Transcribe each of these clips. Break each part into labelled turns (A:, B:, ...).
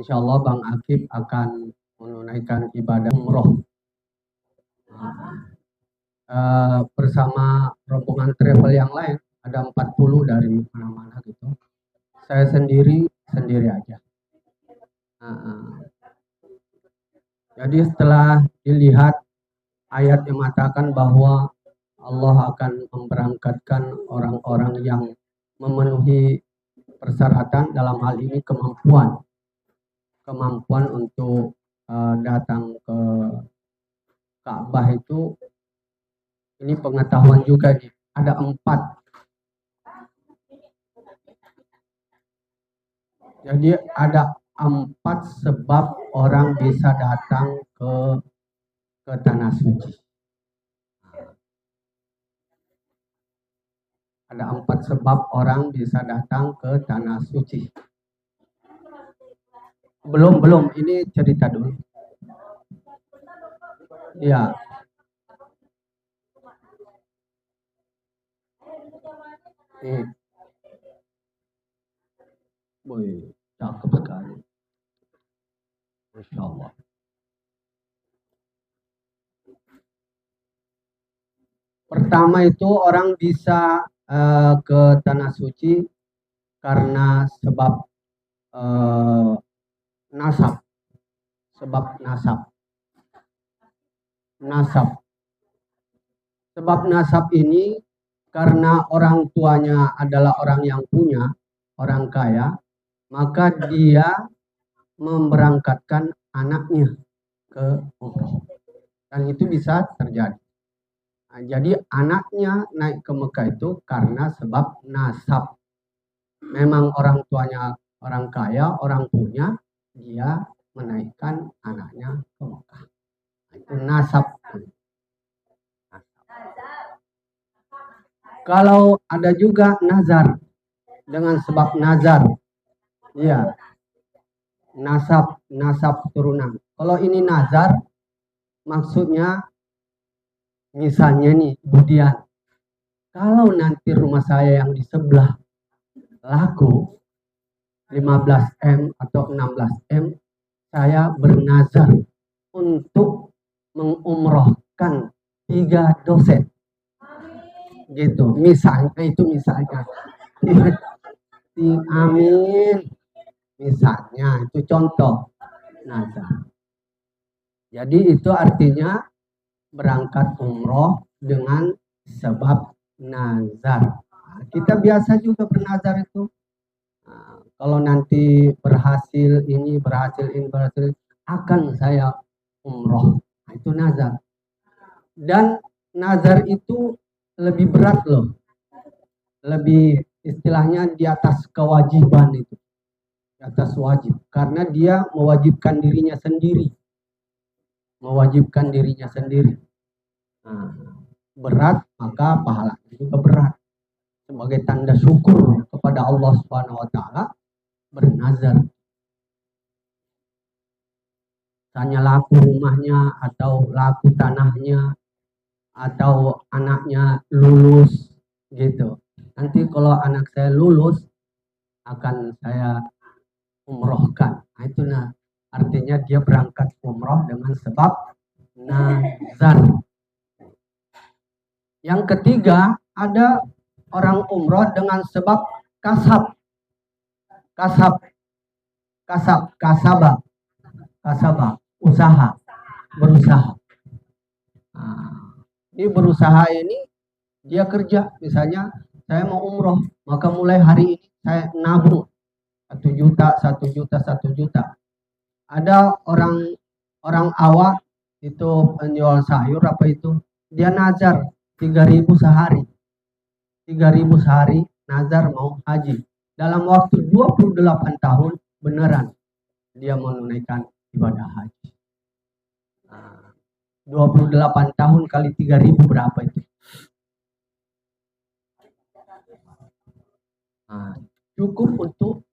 A: insya Allah Bang Akib akan menunaikan ibadah umroh bersama rombongan travel yang lain. Ada 40 dari mana-mana gitu. Saya sendiri aja. Jadi setelah dilihat ayat yang mengatakan bahwa Allah akan memberangkatkan orang-orang yang memenuhi persyaratan, dalam hal ini kemampuan untuk datang ke Ka'bah itu, ini pengetahuan juga nih, ada 4. Jadi ada 4 sebab orang bisa datang ke tanah suci. Ada 4 sebab orang bisa datang ke tanah suci. Belum, ini cerita dulu. Ya. Wih, cakep sekali. Masya Allah. Pertama itu orang bisa ke tanah suci karena sebab nasab. Sebab nasab ini karena orang tuanya adalah orang yang punya, orang kaya, maka dia memberangkatkan anaknya ke umroh. Dan itu bisa terjadi. Nah, jadi anaknya naik ke Mekah itu karena sebab nasab. Memang orang tuanya orang kaya, orang punya, dia menaikkan anaknya ke Mekah. Itu nasab. Kalau ada juga nazar, dengan sebab nazar, iya, nasab turunan. Kalau ini nazar, maksudnya misalnya nih, Budian, kalau nanti rumah saya yang di sebelah laku 15M atau 16M, saya bernazar untuk mengumrohkan 3 dosen. Gitu, misalnya. Amin. Misalnya, itu contoh nazar. Jadi itu artinya berangkat umroh dengan sebab nazar. Nah, kita biasa juga bernazar itu. Nah, kalau nanti berhasil ini, akan saya umroh. Nah, itu nazar. Dan nazar itu lebih berat loh. Lebih istilahnya di atas kewajiban itu. Di atas wajib. Karena dia mewajibkan dirinya sendiri. Nah, berat, maka pahalanya juga berat. Sebagai tanda syukur kepada Allah Subhanahu wa taala, bernazar. Misalnya laku rumahnya atau laku tanahnya atau anaknya lulus gitu. Nanti kalau anak saya lulus akan saya umrohkan. Nah, itu artinya dia berangkat umroh dengan sebab nazar. Yang ketiga, ada orang umroh dengan sebab kasab, usaha, berusaha. Nah, ini berusaha ini dia kerja, misalnya saya mau umroh, maka mulai hari ini saya nabung 1 juta. Ada orang awak itu penjual sayur apa itu, dia nazar 3.000 sehari. 3.000 sehari nazar mau haji. Dalam waktu 28 tahun beneran dia menunaikan ibadah haji. Nah, 28 tahun kali 3.000 berapa itu? Nah, cukup untuk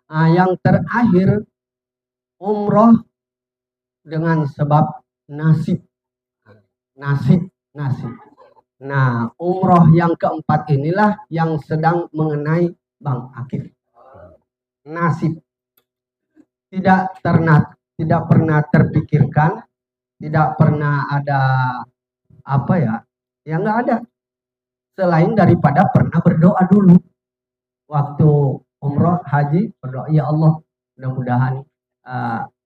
A: yang terakhir, umroh dengan sebab nasib. Nah, umroh yang keempat inilah yang sedang mengenai Bang Akif. Nasib. tidak pernah terpikirkan, tidak pernah ada apa ya, yang nggak ada selain daripada pernah berdoa dulu waktu umroh haji, berdoa ya Allah mudah-mudahan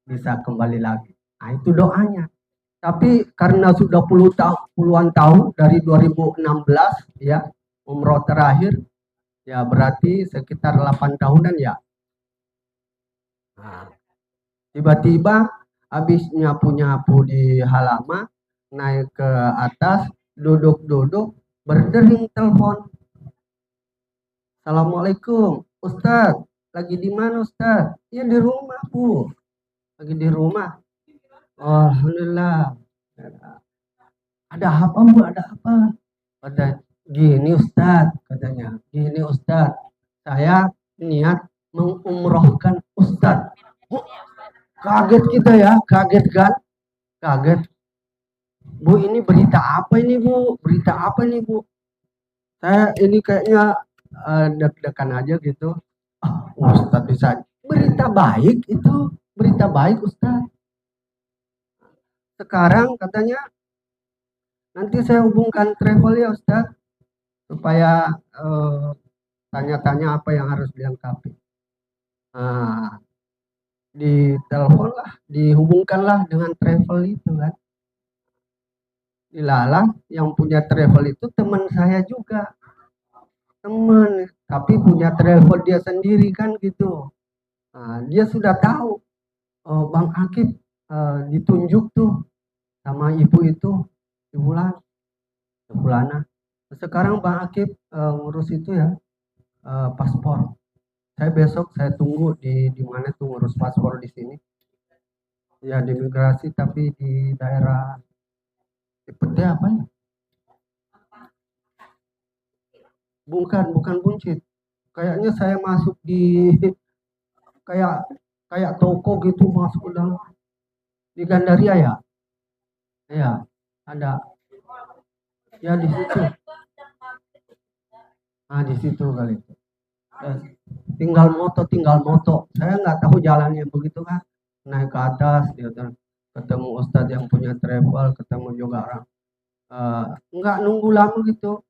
A: bisa kembali lagi. Nah itu doanya. Tapi karena sudah puluhan tahun dari 2016 ya umroh terakhir ya berarti sekitar 8 tahunan ya. Nah, tiba-tiba habis nyapu-nyapu di halaman, naik ke atas, duduk-duduk, berdering telepon. Assalamualaikum, Ustadz. Lagi di mana Ustadz? Ya di rumah Bu. Lagi di rumah. Oh, alhamdulillah. Ada apa Bu? Ada apa? Kata gini Ustadz, katanya. Gini Ustadz, saya niat mengumrohkan Ustadz. Oh, kaget kita ya, kaget kan? Kaget. Bu ini berita apa ini Bu? Berita apa ini Bu? Saya ini kayaknya deg-degan aja gitu. Ustadz bisa berita baik itu, berita baik Ustadz. Sekarang katanya nanti saya hubungkan travel ya Ustadz supaya tanya-tanya apa yang harus dilengkapi. Nah, diteleponlah, dihubungkanlah dengan travel itu kan. Dilalah yang punya travel itu teman saya juga. Teman, tapi punya travel dia sendiri kan gitu. Nah, dia sudah tahu Bang Akib ditunjuk tuh sama ibu itu di bulan sekarang Bang Akib ngurus itu ya paspor. Saya besok saya tunggu di mana tuh ngurus paspor di sini ya di migrasi tapi di daerah seperti apa ya, bukan Buncit, kayaknya saya masuk di kayak kayak toko gitu masuk ke dalam di Gandaria ya. Ya, ada. Ya di situ. Ah di situ kali. Tinggal moto. Saya nggak tahu jalannya begitu kan. Naik ke atas, dia ketemu Ustadz yang punya travel, ketemu juga orang. Nggak nunggu lama gitu.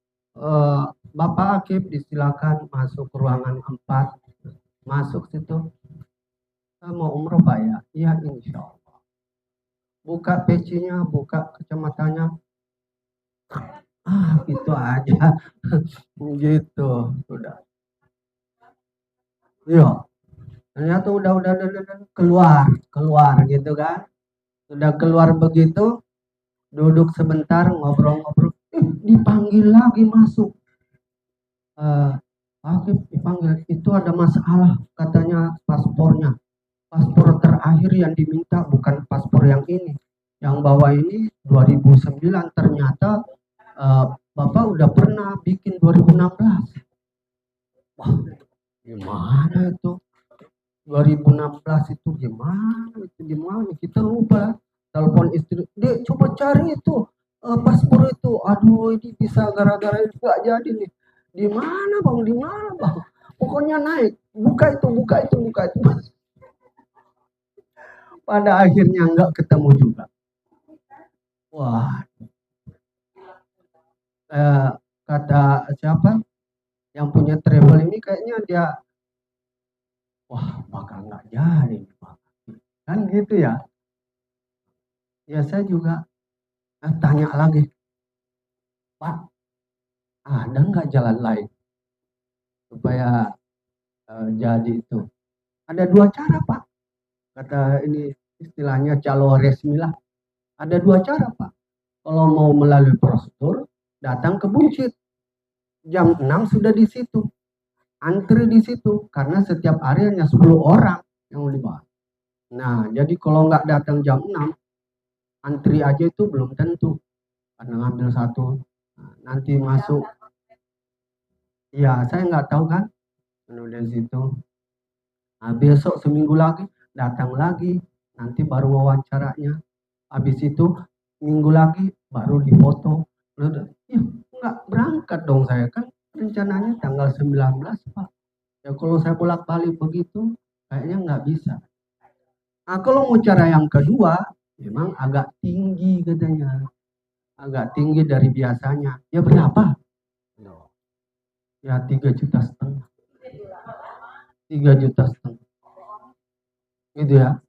A: Bapak Akib disilakan masuk ruangan 4. Masuk situ. Mau umroh Pak ya? Iya insya Allah. Buka pecinya, buka kacamatannya. Gitu aja. Gitu. Udah. Iya. Ternyata udah keluar gitu kan. Sudah keluar begitu, duduk sebentar ngobrol-ngobrol, dipanggil lagi masuk. Akib dipanggil, itu ada masalah katanya paspornya. Paspor terakhir yang diminta bukan paspor yang ini. Yang bawah ini 2009 ternyata Bapak udah pernah bikin 2016. Wah, gimana itu? 2016 itu gimana kita lupa. Telepon istri, Dek coba cari itu paspor itu. Aduh ini bisa gara-gara itu gak jadi nih. Di mana bang? Pokoknya naik, buka itu. Pada akhirnya nggak ketemu juga. Wah, kata siapa yang punya travel ini kayaknya dia, wah bakal nggak jadi kan gitu ya. Ya saya juga tanya lagi, Pak, ada nggak jalan lain supaya jadi itu? Ada 2 cara Pak, kata ini istilahnya calon resmi lah. Ada 2 cara Pak. Kalau mau melalui prosedur, datang ke Buncit. Jam 6 sudah di situ. Antri di situ karena setiap hari hanya 10 orang yang dibawa. Nah, jadi kalau nggak datang jam 6, antri aja itu belum tentu. Karena ngambil satu, nanti masuk. Ya, saya nggak tahu kan. Dari situ. Nah, besok seminggu lagi, datang lagi. Nanti baru wawancaranya. Habis itu, minggu lagi baru difoto. Ya, nggak berangkat dong saya kan. Rencananya tanggal 19, Pak. Ya kalau saya bolak-balik begitu, kayaknya nggak bisa. Nah, kalau mau cara yang kedua, memang agak tinggi katanya. Agak tinggi dari biasanya. Ya berapa? Ya 3,5 juta. 3,5 juta. Gitu ya.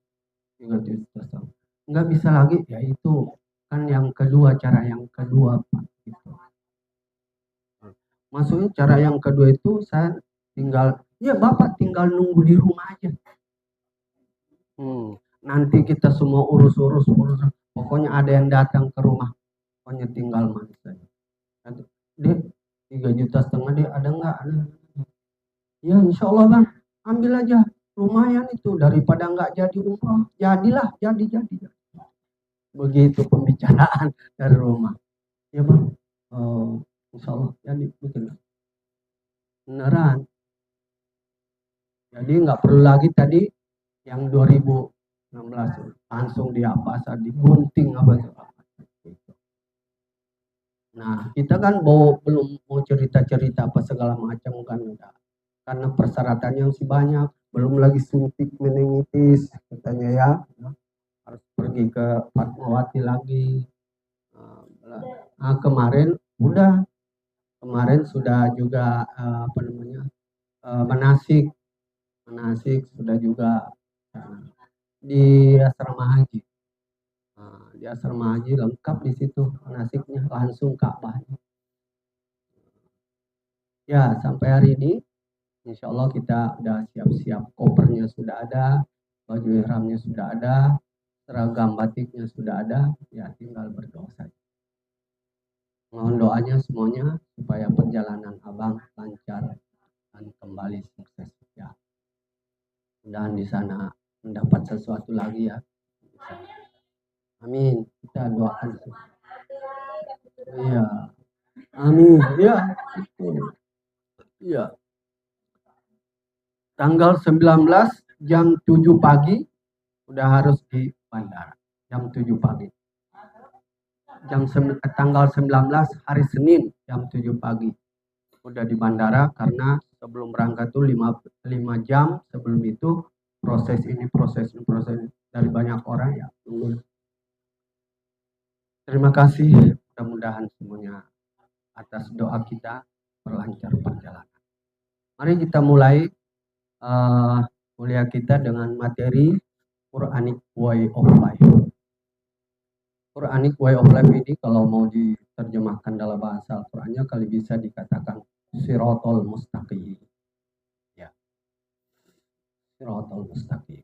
A: 3,5 juta. Nggak bisa lagi, ya itu kan yang kedua, cara yang kedua Pak. Gitu. Maksudnya cara yang kedua itu saya tinggal, ya Bapak tinggal nunggu di rumah aja. Nanti kita semua urus. Pokoknya ada yang datang ke rumah. Pokoknya tinggal manis saja. Dek, 3,5 juta dek, ada nggak? Ada. Ya insya Allah bang, ambil aja. Lumayan itu, daripada nggak jadi umroh. Jadilah, jadi. Begitu pembicaraan dari rumah. Ya bang, insya Allah jadi betul. Beneran. Jadi nggak perlu lagi tadi yang 2016 langsung apa saat digunting apa. Nah kita kan belum mau cerita apa segala macam kan udah, karena persyaratannya masih banyak, belum lagi suntik meningitis katanya ya, harus pergi ke Fatmawati lagi. Nah, kemarin sudah juga manasik sudah juga di asrama haji. Nah, di asrama haji lengkap di situ manasiknya, langsung Ka'bah. Ya sampai hari ini insya Allah kita udah siap-siap, kopernya sudah ada, baju ihramnya sudah ada, seragam batiknya sudah ada, ya tinggal berdoa saja. Mohon doanya semuanya supaya perjalanan abang lancar dan kembali sukses ya. Dan di sana mendapat sesuatu lagi ya. Amin. Kita doakan. Iya. Amin. Ya. Iya. Tanggal 19 jam 7 pagi udah harus di bandara. Jam 7 pagi. Tanggal 19 hari Senin jam 7 pagi. Udah di bandara karena sebelum berangkat tuh 5 jam sebelum itu proses dari banyak orang ya. Terima kasih, mudah-mudahan semuanya atas doa kita berlancar perjalanan. Mari kita mulai kuliah kita dengan materi Quranic Way of Life. Quranic Way of Life ini kalau mau diterjemahkan dalam bahasa Al-Qur'annya kali bisa dikatakan Sirotol Mustaqim. Ya. Sirotol Mustaqim.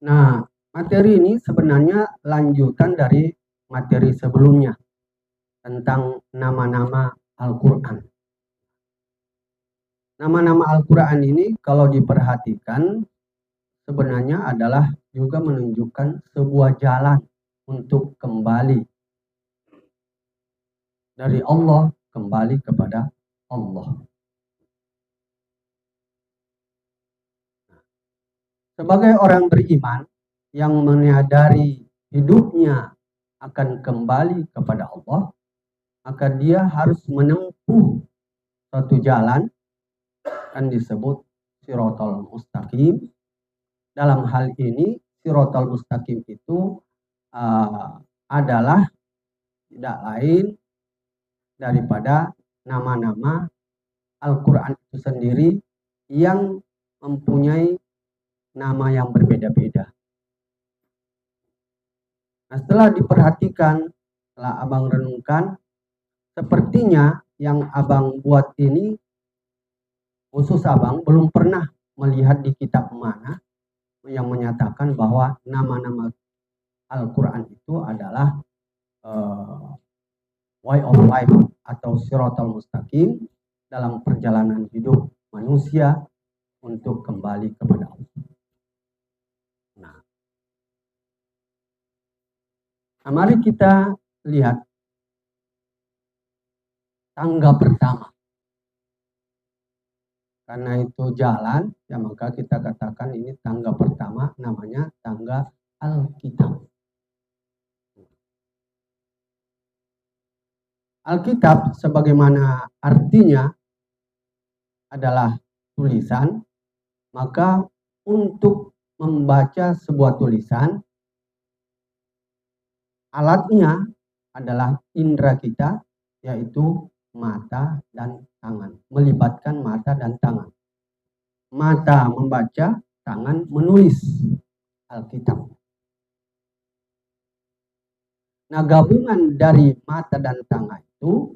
A: Nah, materi ini sebenarnya lanjutan dari materi sebelumnya tentang nama-nama Al-Quran. Nama-nama Al-Quran ini kalau diperhatikan sebenarnya adalah juga menunjukkan sebuah jalan untuk kembali dari Allah kembali kepada Allah. Sebagai orang beriman yang menyadari hidupnya akan kembali kepada Allah, maka dia harus menempuh suatu jalan yang disebut Sirotol Mustaqim. Dalam hal ini Sirotol Mustaqim itu adalah tidak lain daripada nama-nama Al-Quran itu sendiri yang mempunyai nama yang berbeda-beda. Nah, setelah diperhatikan, setelah abang renungkan, sepertinya yang abang buat ini, khusus abang belum pernah melihat di kitab mana yang menyatakan bahwa nama-nama Al-Quran itu adalah way of life atau Sirotol Mustaqim dalam perjalanan hidup manusia untuk kembali kepada Allah. Nah, mari kita lihat tangga pertama. Karena itu jalan, ya maka kita katakan ini tangga pertama, namanya tangga Alkitab. Alkitab sebagaimana artinya adalah tulisan, maka untuk membaca sebuah tulisan, alatnya adalah indera kita, yaitu mata dan tangan. Melibatkan mata dan tangan. Mata membaca, tangan menulis Alkitab. Nah, gabungan dari mata dan tangan itu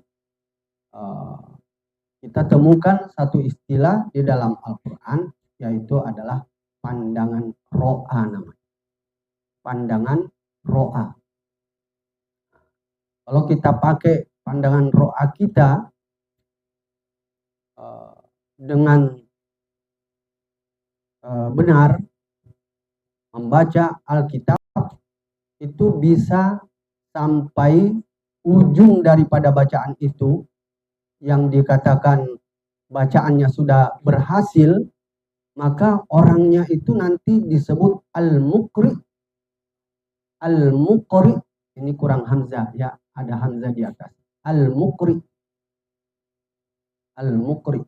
A: kita temukan satu istilah di dalam Al-Quran, yaitu adalah pandangan ro'a namanya. Pandangan ro'a. Kalau kita pakai pandangan ro'a kita dengan benar membaca Alkitab, itu bisa sampai ujung daripada bacaan itu yang dikatakan bacaannya sudah berhasil, maka orangnya itu nanti disebut al-muqri. Al-muqri, ini kurang hamzah ya, ada hamzah di atas. Al-muqri. Al-muqri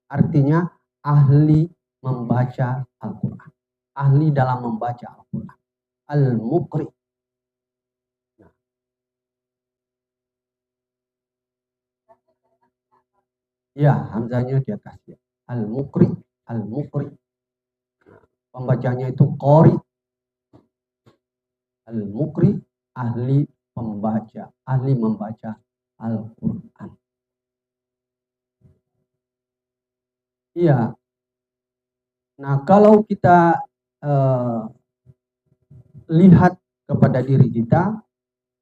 A: artinya ahli membaca Al-Quran. Ahli dalam membaca Al-Quran. Al-muqri. Ya, hamzahnya di atas ya. Al-muqri, al-muqri. Pembacanya itu qori. Al-muqri, ahli pembaca, ahli membaca Al-Quran. Iya. Nah, kalau kita lihat kepada diri kita,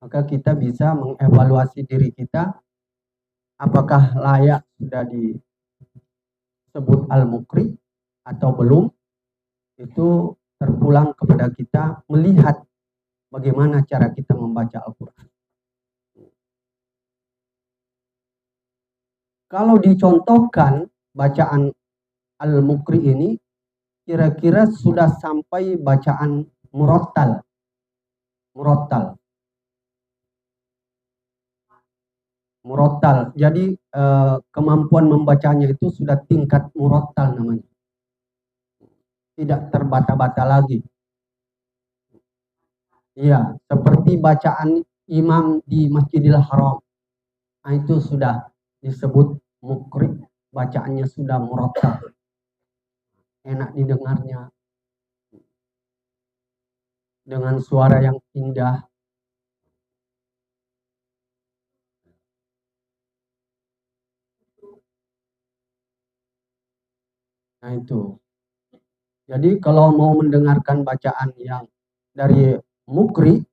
A: maka kita bisa mengevaluasi diri kita, apakah layak sudah disebut al-muqri atau belum. Itu terpulang kepada kita melihat bagaimana cara kita membaca Al-Quran. Kalau dicontohkan bacaan al-muqri ini, kira-kira sudah sampai bacaan murattal. Murattal. Murattal. Jadi kemampuan membacanya itu sudah tingkat murattal namanya. Tidak terbata-bata lagi. Iya, seperti bacaan imam di Masjidil Haram. Nah, itu sudah disebut muqri, bacaannya sudah murattal. Enak didengarnya. Dengan suara yang indah. Nah, itu. Jadi kalau mau mendengarkan bacaan yang dari muqri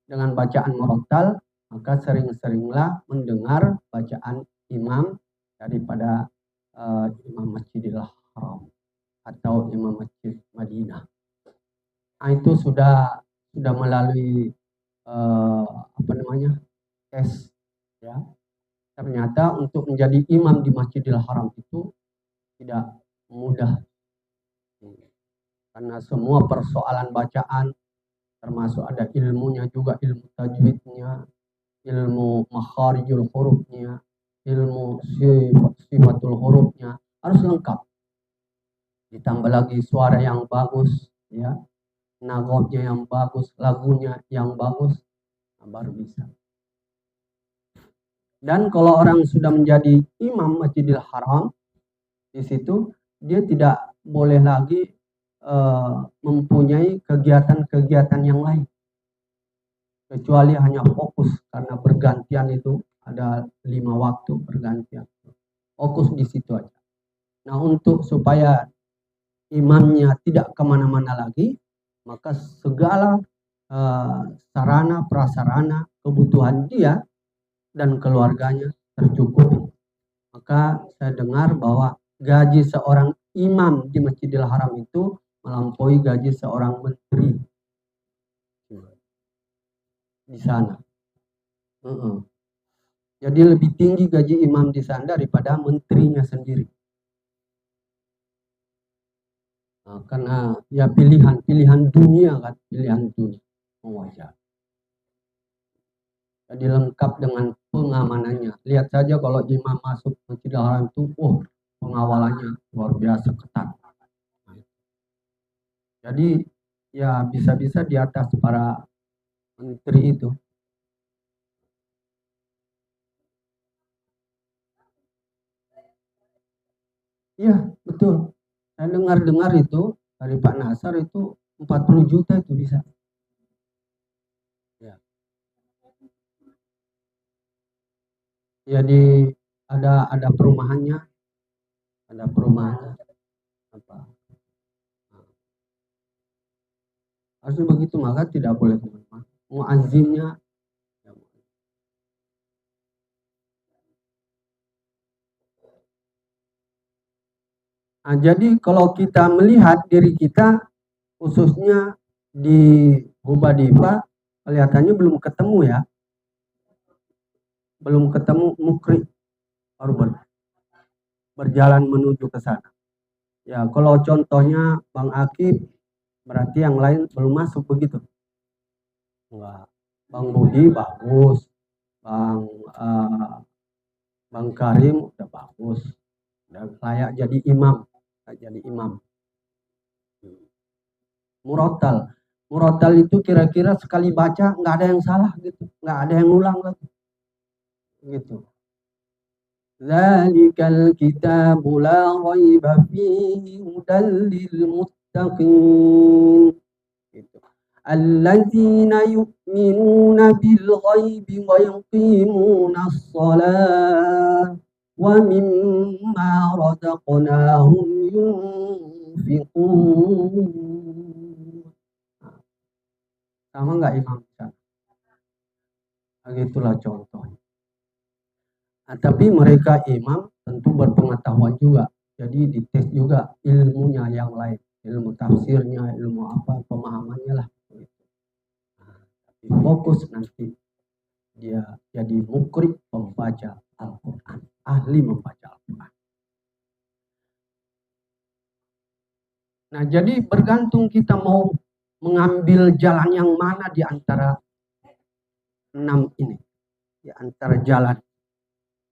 A: dengan bacaan murattal, maka sering-seringlah mendengar bacaan imam daripada Imam Masjidil Haram atau Imam Masjid Madinah. Nah, itu sudah melalui tes ya. Ternyata untuk menjadi imam di Masjidil Haram itu tidak mudah. Karena semua persoalan bacaan, termasuk ada ilmunya juga, ilmu tajwidnya, ilmu makharijul hurufnya, ilmu sifatul hurufnya, harus lengkap. Ditambah lagi suara yang bagus, ya, nagotnya yang bagus, lagunya yang bagus, nah baru bisa. Dan kalau orang sudah menjadi imam Masjidil Haram, di situ dia tidak boleh lagi mempunyai kegiatan-kegiatan yang lain, kecuali hanya fokus, karena bergantian itu ada 5 waktu bergantian, fokus di situ aja. Nah, untuk supaya imamnya tidak kemana-mana lagi, maka segala sarana prasarana kebutuhan dia dan keluarganya tercukupi. Maka saya dengar bahwa gaji seorang imam di Masjidil Haram itu melampaui gaji seorang menteri di sana. Jadi lebih tinggi gaji imam di sana daripada menterinya sendiri. Nah, karena ya pilihan dunia kan, pilihan dunia. Wajar. Jadi lengkap dengan pengamanannya. Lihat saja kalau imam masuk Masjidil Haram itu, pengawalannya luar biasa ketat. Jadi ya bisa-bisa di atas para menteri itu. Iya, betul. Saya dengar-dengar itu dari Pak Nasar itu 40 juta itu bisa. Ya. Jadi ada perumahannya, ada perumahannya. Apa? Harusnya begitu, maka tidak boleh teman-teman. Muazzinnya. Nah, jadi kalau kita melihat diri kita, khususnya di Hubadipa, kelihatannya belum ketemu ya. Belum ketemu mukri, baru berjalan menuju ke sana. Ya, kalau contohnya Bang Akib, berarti yang lain belum masuk begitu. Enggak. Bang Budi bagus, Bang Karim udah bagus, udah layak jadi imam, Murotal itu kira-kira sekali baca nggak ada yang salah gitu, nggak ada yang ulang lagi, gitu. Zalikal kitabu la raiba fihi hudal lil muttaqin. Gitu. Alladzina yu'minuna bil ghaibi wa yuqimuna as-salah wa mimma razaqnahum yunfiqun. Sama nggak Imam? Begitulah contohnya. Nah, tapi mereka imam tentu berpengetahuan juga. Jadi dites juga ilmunya yang lain, ilmu tafsirnya, ilmu apa, pemahamannya lah. Nah, tapi fokus nanti dia jadi mukri pembaca Al-Quran, ahli membaca Al-Quran. Nah, jadi bergantung kita mau mengambil jalan yang mana di antara 6 ini, di antara jalan.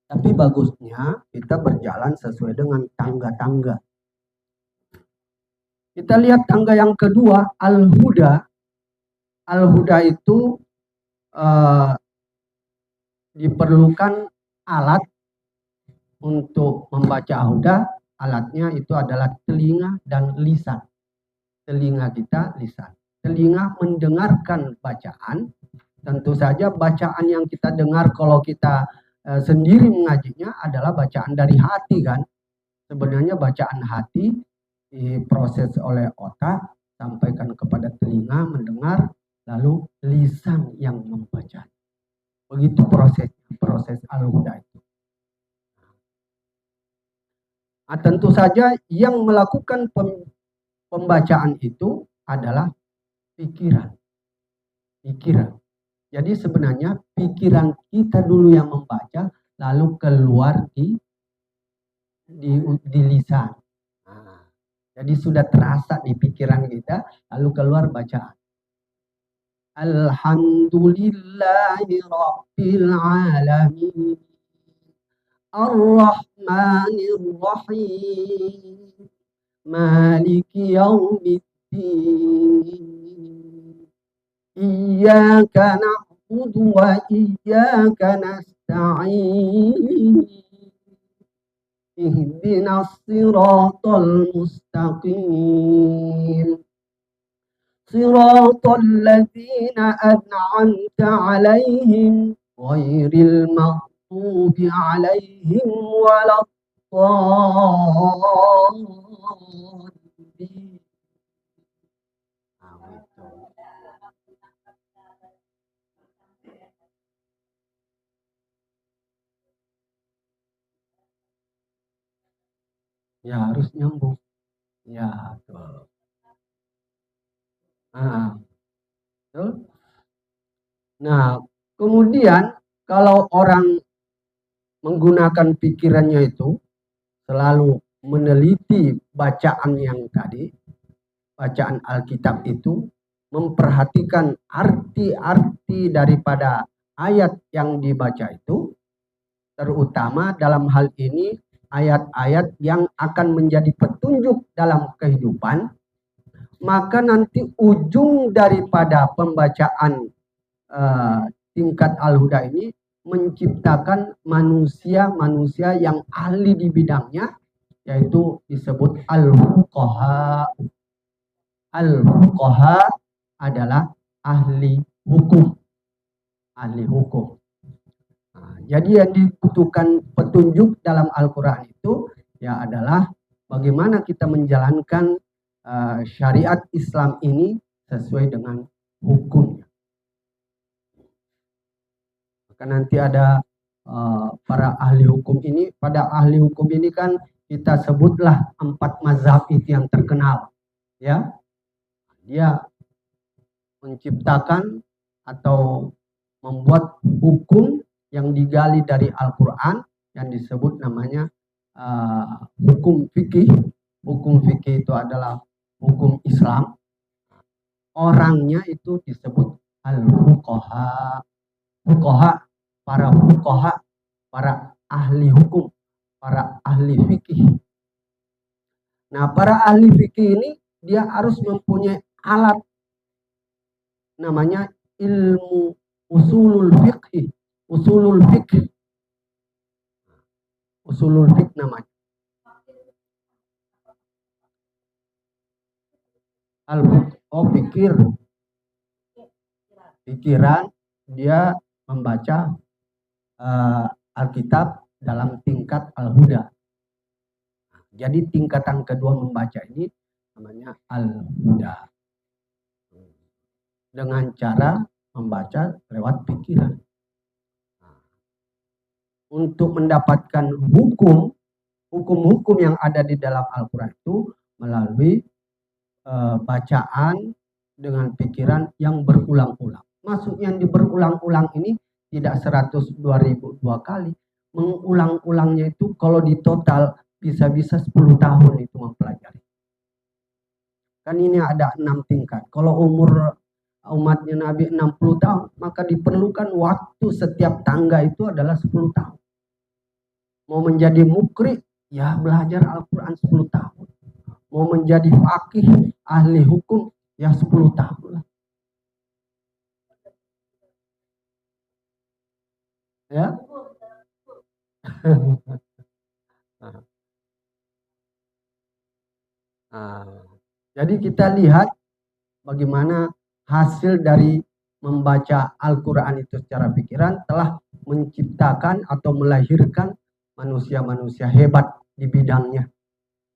A: Tapi bagusnya kita berjalan sesuai dengan tangga-tangga. Kita lihat tangga yang kedua, Al-Huda. Al-Huda itu diperlukan alat untuk membaca Al-Huda. Alatnya itu adalah telinga dan lisan. Telinga kita, lisan. Telinga mendengarkan bacaan. Tentu saja bacaan yang kita dengar kalau kita sendiri mengajinya adalah bacaan dari hati kan. Sebenarnya bacaan hati diproses oleh otak, sampaikan kepada telinga mendengar, lalu lisan yang membaca. Begitu proses Al-Huda itu. Nah, tentu saja yang melakukan pembacaan itu adalah pikiran. Jadi sebenarnya pikiran kita dulu yang membaca, lalu keluar di lisan. Nah, jadi sudah terasa di pikiran kita, lalu keluar bacaan. Alhamdulillahi Rabbil Alamin, Ar-Rahmanir Rahim, Maliki Yaumiddin, Iyyaka na'budu wa iyyaka nasta'in, Ihdinas siratal mustaqim, Siratal ladzina an'amta 'alaihim ghairil maghdubi 'alaihim waladdallin. Ya harus nyambung. Ya, betul. Betul. Nah, kemudian kalau orang menggunakan pikirannya itu selalu meneliti bacaan yang tadi, bacaan Alkitab itu, memperhatikan arti-arti daripada ayat yang dibaca itu, terutama dalam hal ini ayat-ayat yang akan menjadi petunjuk dalam kehidupan, maka nanti ujung daripada pembacaan tingkat Al-Huda ini menciptakan manusia-manusia yang ahli di bidangnya, yaitu disebut al-fuqaha. Al-fuqaha adalah ahli hukum. Ahli hukum. Nah, jadi yang dibutuhkan petunjuk dalam Al-Quran itu ya adalah bagaimana kita menjalankan syariat Islam ini sesuai dengan hukumnya. Maka nanti ada para ahli hukum ini. Pada ahli hukum ini kan kita sebutlah 4 mazhab itu yang terkenal, ya. Dia menciptakan atau membuat hukum yang digali dari Al-Quran yang disebut namanya hukum fikih. Hukum fikih itu adalah hukum Islam. Orangnya itu disebut al-fuqaha. Fuqaha, para ahli hukum, para ahli fikih. Nah, para ahli fikih ini dia harus mempunyai alat namanya ilmu usulul fiqh. Usulul fiqh. Usulul fiqh namanya. Pikiran dia membaca Alkitab dalam tingkat Al-Huda. Jadi tingkatan kedua membaca ini namanya Al-Huda. Dengan cara membaca lewat pikiran. Untuk mendapatkan hukum-hukum yang ada di dalam Al-Quran itu melalui bacaan dengan pikiran yang berulang-ulang. Maksudnya yang berulang-ulang ini tidak 100-2002 kali. Mengulang-ulangnya itu kalau di total bisa-bisa 10 tahun itu mempelajari. Kan ini ada 6 tingkat. Kalau umur umatnya Nabi 60 tahun, maka diperlukan waktu setiap tangga itu adalah 10 tahun. Mau menjadi mukri, ya belajar Al-Quran 10 tahun. Mau menjadi faqih, ahli hukum, ya 10 tahun lah. Ya. Jadi kita lihat bagaimana hasil dari membaca Al-Quran itu secara pikiran telah menciptakan atau melahirkan manusia-manusia hebat di bidangnya.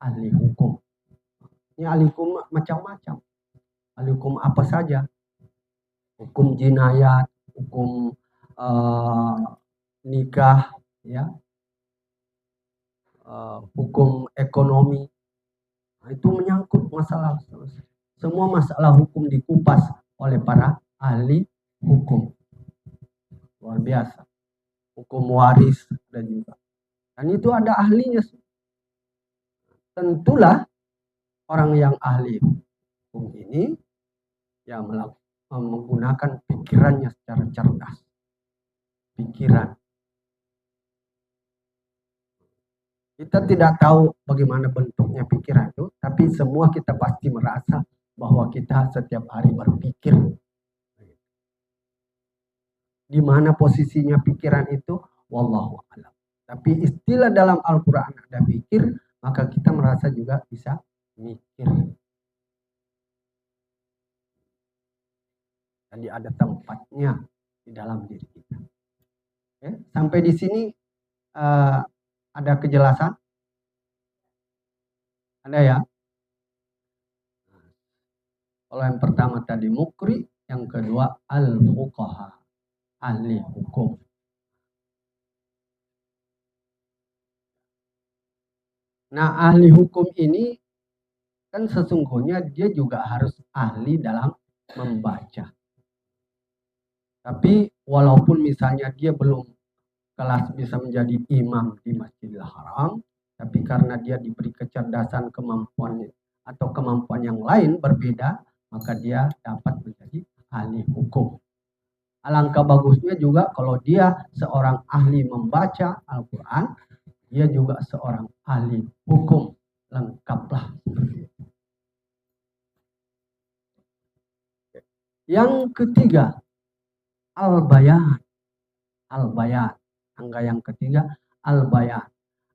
A: Ahli hukum. Ini ahli hukum macam-macam. Ahli hukum apa saja. Hukum jinayat, hukum nikah, ya, hukum ekonomi. Nah, itu menyangkut masalah. Semua masalah hukum dikupas oleh para ahli hukum. Luar biasa. Hukum waris dan juga. Dan itu ada ahlinya. Tentulah orang yang ahli hukum ini ya menggunakan pikirannya secara cerdas. Pikiran. Kita tidak tahu bagaimana bentuknya pikiran itu, tapi semua kita pasti merasa bahwa kita setiap hari berpikir. Di mana posisinya pikiran itu? Wallahu a'lam. Tapi istilah dalam Al-Quran ada pikir, maka kita merasa juga bisa mikir. Jadi ada tempatnya di dalam diri kita. Oke, sampai di sini ada kejelasan? Ada ya? Kalau yang pertama tadi mukri, yang kedua al-fuqaha, ahli hukum. Nah, ahli hukum ini kan sesungguhnya dia juga harus ahli dalam membaca. Tapi walaupun misalnya dia belum kelas bisa menjadi imam di Masjidil Haram, tapi karena dia diberi kecerdasan, kemampuan atau kemampuan yang lain berbeda, maka dia dapat menjadi ahli hukum. Alangkah bagusnya juga kalau dia seorang ahli membaca Al-Quran, dia juga seorang ahli hukum, lengkaplah. Yang ketiga, al-bayan. Al-bayan. Angka yang ketiga, al-bayan.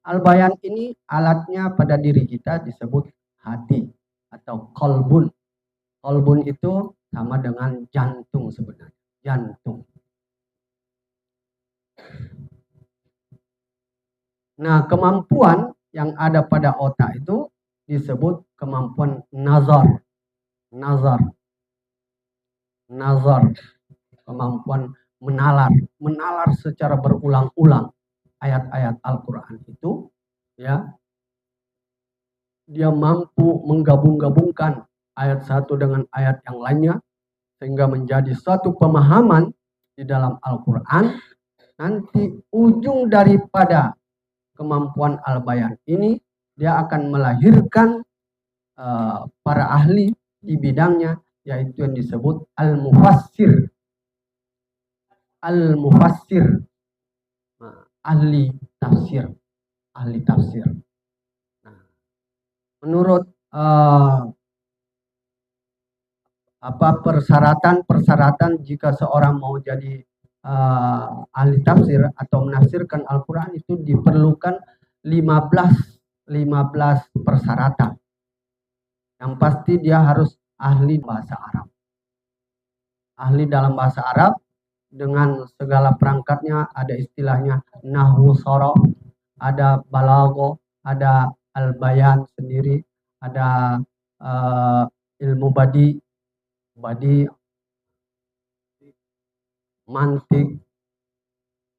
A: Al-bayan ini alatnya pada diri kita disebut hati atau kolbun. Kolbun itu sama dengan jantung sebenarnya. Jantung. Nah, kemampuan yang ada pada otak itu disebut kemampuan nazar. Nazar. Nazar. Kemampuan menalar. Menalar secara berulang-ulang ayat-ayat Al-Quran itu, ya, dia mampu menggabung-gabungkan ayat satu dengan ayat yang lainnya sehingga menjadi suatu pemahaman di dalam Al-Quran. Nanti ujung daripada kemampuan al-bayan ini dia akan melahirkan para ahli di bidangnya, yaitu yang disebut al-mufassir. Al-mufassir, ahli tafsir. Ahli tafsir. Nah, menurut persyaratan jika seorang mau jadi ahli tafsir atau menafsirkan Al-Quran itu diperlukan 15 persyaratan. Yang pasti dia harus ahli bahasa Arab. Ahli dalam bahasa Arab dengan segala perangkatnya, ada istilahnya nahwu sorof, ada balago, ada al-bayan sendiri, ada ilmu badi, mantik,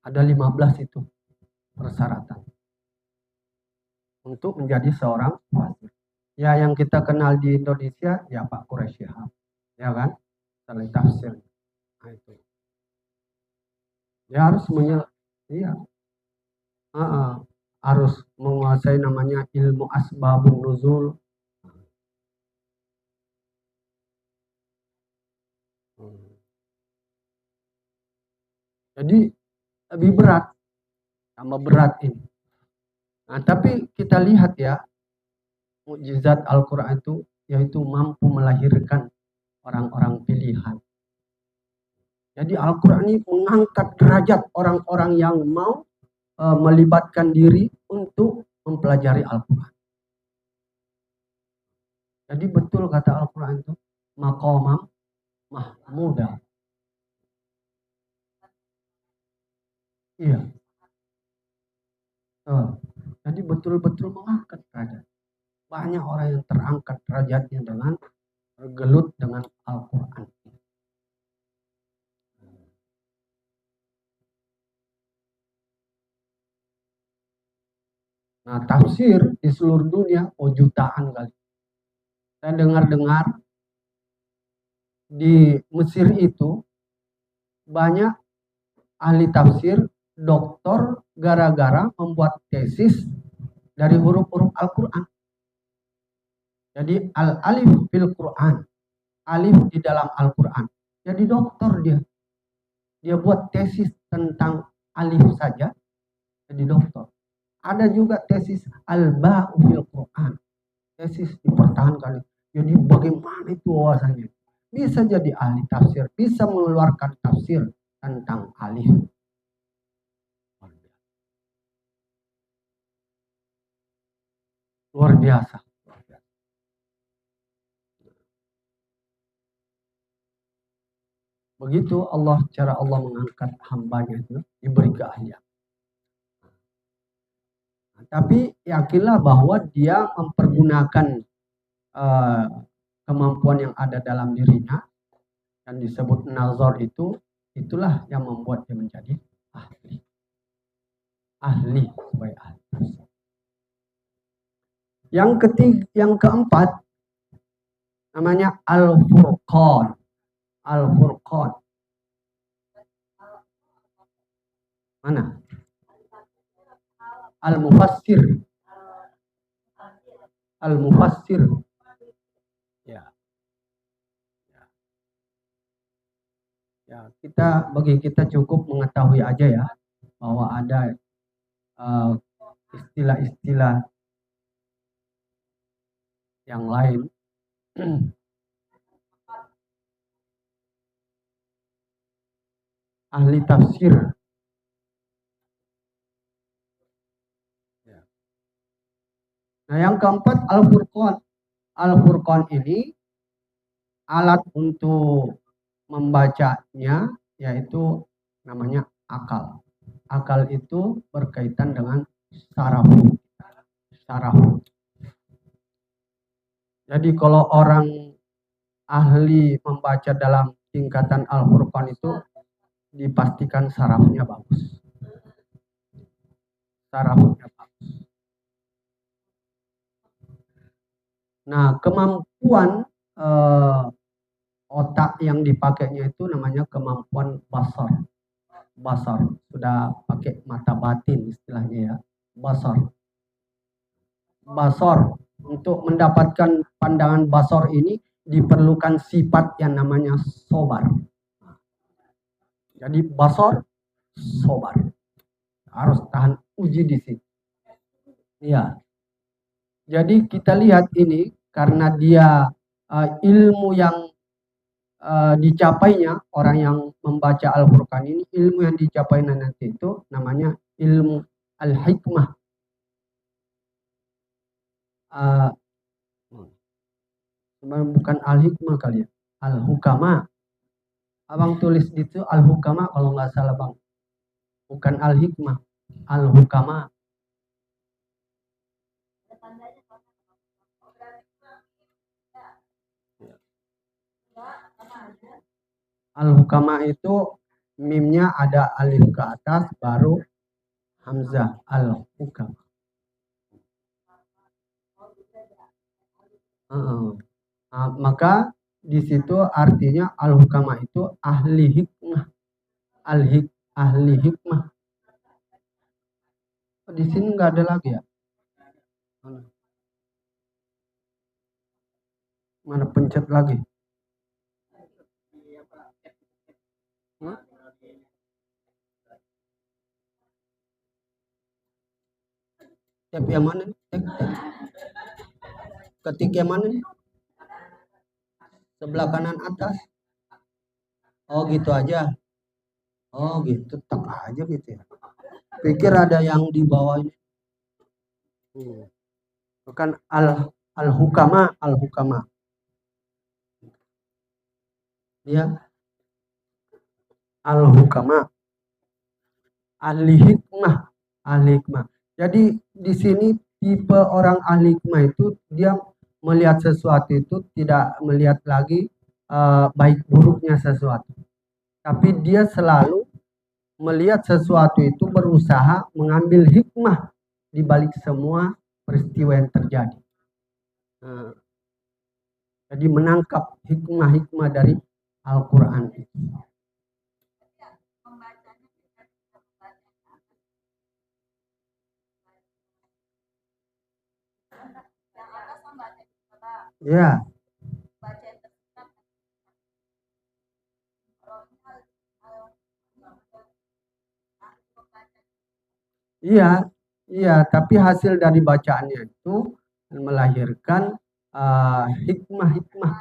A: ada 15 itu persyaratan untuk menjadi seorang mufassir. Ya, yang kita kenal di Indonesia ya Pak Quraisy Shihab, ya kan, ahli tafsir. Nah, itu ya harus harus menguasai namanya ilmu asbabun nuzul. Jadi lebih berat, tambah berat ini. Nah, tapi kita lihat ya, mukjizat Al-Quran itu yaitu mampu melahirkan orang-orang pilihan. Jadi Al-Quran ini mengangkat derajat orang-orang yang mau melibatkan diri untuk mempelajari Al-Quran. Jadi betul kata Al-Quran itu, maqamam mahmuda. Iya. Jadi betul-betul mengangkat derajat. Banyak orang yang terangkat derajatnya dengan bergelut dengan Al-Quran. Nah, tafsir di seluruh dunia jutaan kali. Saya dengar-dengar di Mesir itu banyak ahli tafsir, doktor, gara-gara membuat tesis dari huruf-huruf Al-Quran. Jadi al-alif fil Quran, alif di dalam Al-Quran. Jadi doktor dia. Dia buat tesis tentang alif saja, jadi doktor. Ada juga tesis al-ba'u fil Quran. Tesis dipertahankan. Jadi bagaimana itu wawasannya? Bisa jadi ahli tafsir, bisa mengeluarkan tafsir tentang alif. Luar biasa. Begitu cara Allah mengangkat hambanya itu diberi keahlian. Tapi yakinlah bahwa dia mempergunakan kemampuan yang ada dalam dirinya dan disebut nazar itu, itulah yang membuat dia menjadi ahli. Ahli sebagai ahli. Yang keempat namanya al-furqan. Al-furqan. Mana? Al-mufassir. Al-mufassir. Ya. Ya, bagi kita cukup mengetahui aja ya bahwa ada istilah-istilah yang lain. Ahli tafsir. Nah, yang keempat Al-Furqan. Al-Furqan ini alat untuk membacanya yaitu namanya akal. Akal itu berkaitan dengan syarafu. Jadi kalau orang ahli membaca dalam tingkatan Al-Furqan itu dipastikan sarafnya bagus. Sarafnya bagus. Nah, kemampuan otak yang dipakainya itu namanya kemampuan basar. Basar, sudah pakai mata batin istilahnya ya. Basar. Basar, untuk mendapatkan pandangan basar ini diperlukan sifat yang namanya sobar. Jadi basar, sobar. Harus tahan uji di sini. Iya. Jadi kita lihat ini karena dia ilmu yang dicapainya, orang yang membaca Al-Furqan ini, ilmu yang dicapai nanti itu namanya ilmu al-hikmah. Bukan al-hikmah kali ya, al-hukama. Abang tulis itu al-hukama kalau nggak salah bang. Bukan al-hikmah, al-hukama. Al-hukama itu mimnya ada alif ke atas baru hamzah, al-hukama. Maka di situ artinya al-hukama itu ahli hikmah. Ahli hikmah. Di sini nggak ada lagi ya? Mana pencet lagi? Tab yang mana? Ketik yang mana? Sebelah kanan atas. Oh gitu aja. Oh gitu, tak aja gitu ya. Pikir ada yang di bawah ini. Bukan al-hukama, al-hukama. Ya. Al-hukama. Ahli hikmah, ahli hikmah. Jadi di sini tipe orang ahli hikmah itu dia melihat sesuatu itu tidak melihat lagi baik buruknya sesuatu. Tapi dia selalu melihat sesuatu itu berusaha mengambil hikmah di balik semua peristiwa yang terjadi. Jadi menangkap hikmah-hikmah dari Al-Quran itu. Ya. Iya, iya, tapi hasil dari bacaannya itu melahirkan hikmah-hikmah,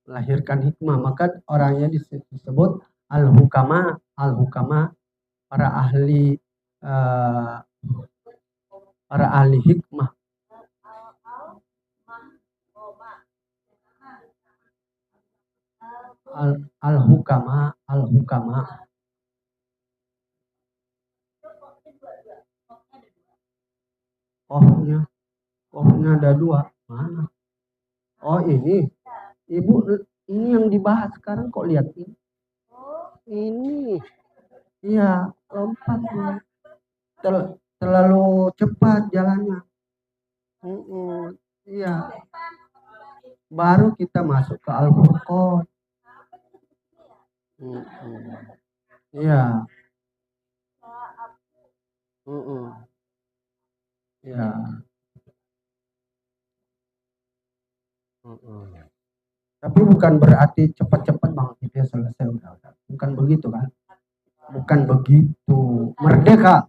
A: melahirkan hikmah. Maka orangnya disebut al-hukama, al-hukama, para ahli hikmah. Al-hukama, al-hukama. Ohnya ada dua. Mana? Oh ini, ibu, ini yang dibahas sekarang kok lihat ini. Ini, iya, lompat. Terlalu cepat jalannya. Iya. Baru kita masuk ke Al-Furqan. Iya. Ya. Tapi bukan berarti cepat-cepat banget itu ya selesai udah. Bukan begitu kan? Bukan begitu. Merdeka.